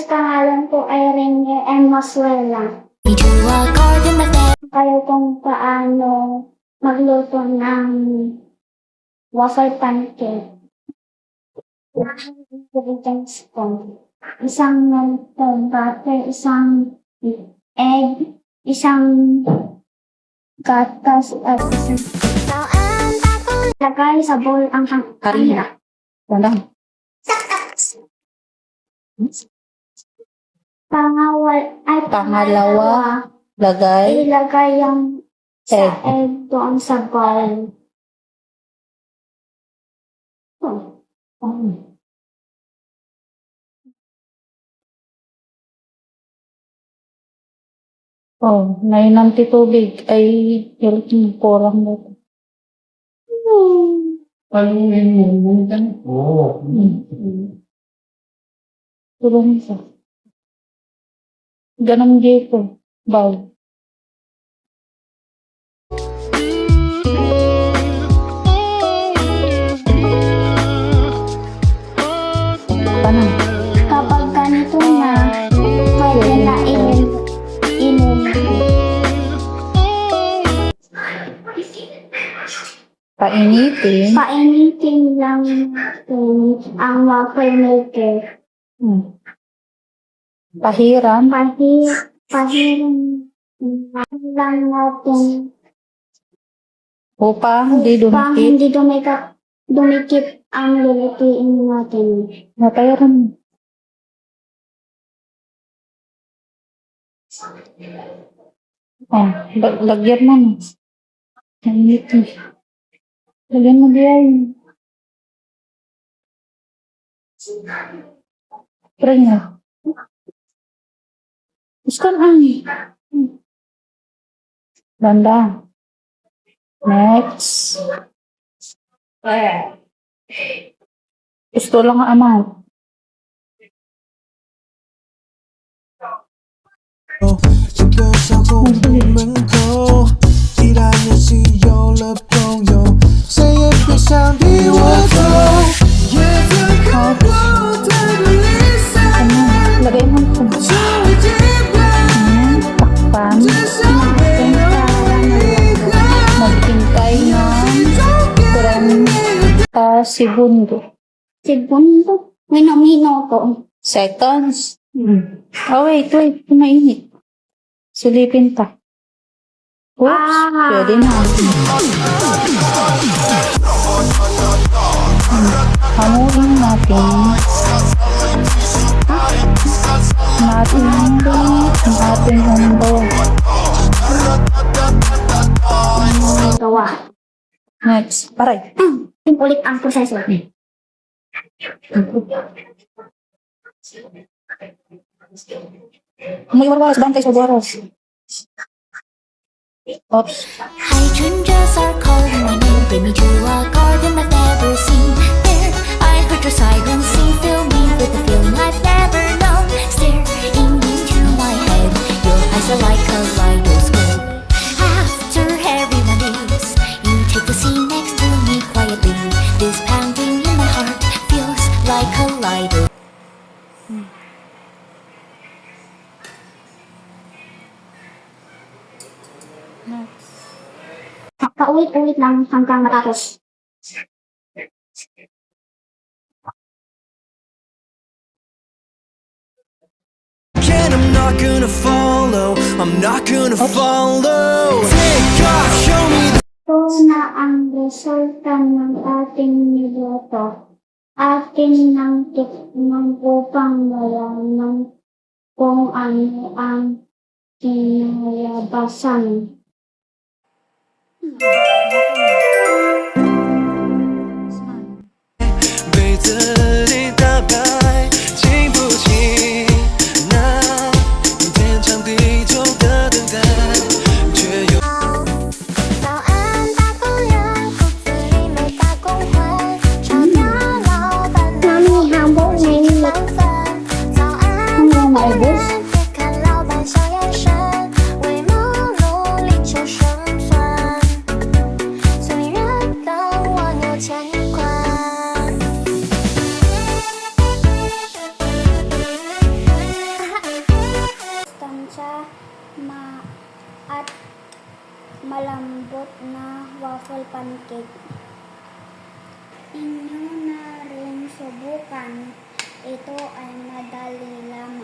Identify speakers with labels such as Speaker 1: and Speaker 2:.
Speaker 1: Guys, pangalan ko ay Rene M. Masuela. Kayo kung paano magluto ng waffle pancake. Ingredients ko. Isang butter, isang egg, isang gatas, at isang lagay sa bowl ang harina.
Speaker 2: Walang. Pangalawa, lagay
Speaker 1: ilagay yung
Speaker 2: egg.
Speaker 1: egg doon sa bowl.
Speaker 2: Oh, nainom ti tubig ay yung kurang mo.
Speaker 3: Paluin mo muna. Oo.
Speaker 2: Tulong siya. Ganun dito. Bowl. Paano?
Speaker 1: Kapag ganito na, pwede na inom.
Speaker 2: Painitin.
Speaker 1: Painitin lang natin ang waffle maker.
Speaker 2: Pahiram.
Speaker 1: Pahiram lang natin
Speaker 2: Upang di
Speaker 1: pang
Speaker 2: dumikit.
Speaker 1: hindi dumikit ang lulutuin natin.
Speaker 2: Napahiram. Oh, lagyan mo na. Painitin. Lagyan mo diyan. Try nga. Iskan ang. Banda. Next. Gusto lang ang amount. Lagay mo ito. Takpan. Maghintay ng 30 segundo.
Speaker 1: Segundo. Minuto.
Speaker 2: Seconds. Oh, wait. Mainit. Silipin ta. Oops. Pwede na. Hamuin natin. Natin hundo.
Speaker 1: Gawa.
Speaker 2: Next. Paray.
Speaker 1: Ulit ang proseso.
Speaker 2: May warwas. Bantay sa warwas. Oops.
Speaker 4: Hydrangeas are calling my name. Bring me to a garden I've never seen. There, I heard your siren sing. Fill me with a feeling I've never known. Staring into my head, your eyes are like a kaleidoscope. After everyone leaves, you take the seat next to me quietly. This pounding in my heart feels like a kaleidoscope.
Speaker 1: Paulit-ulit lang hanggang matapos.
Speaker 5: I'm not gonna follow. Take off, show me the
Speaker 1: Ito na ang resulta ng ating niluto. Atin nang tikman upang malaman kung ano ang kinalabasan.
Speaker 5: 被子里打败，经不起那天长地久的等待，却又。
Speaker 4: 早安，大朋友，骨子里没大公会，炒掉老板的饭饭。早安，大朋友，别看老板小眼神，为忙碌力求生存。虽然跟我有牵挂。
Speaker 1: at malambot na waffle pancake. Inyo na rin subukan. Ito ay madali lamang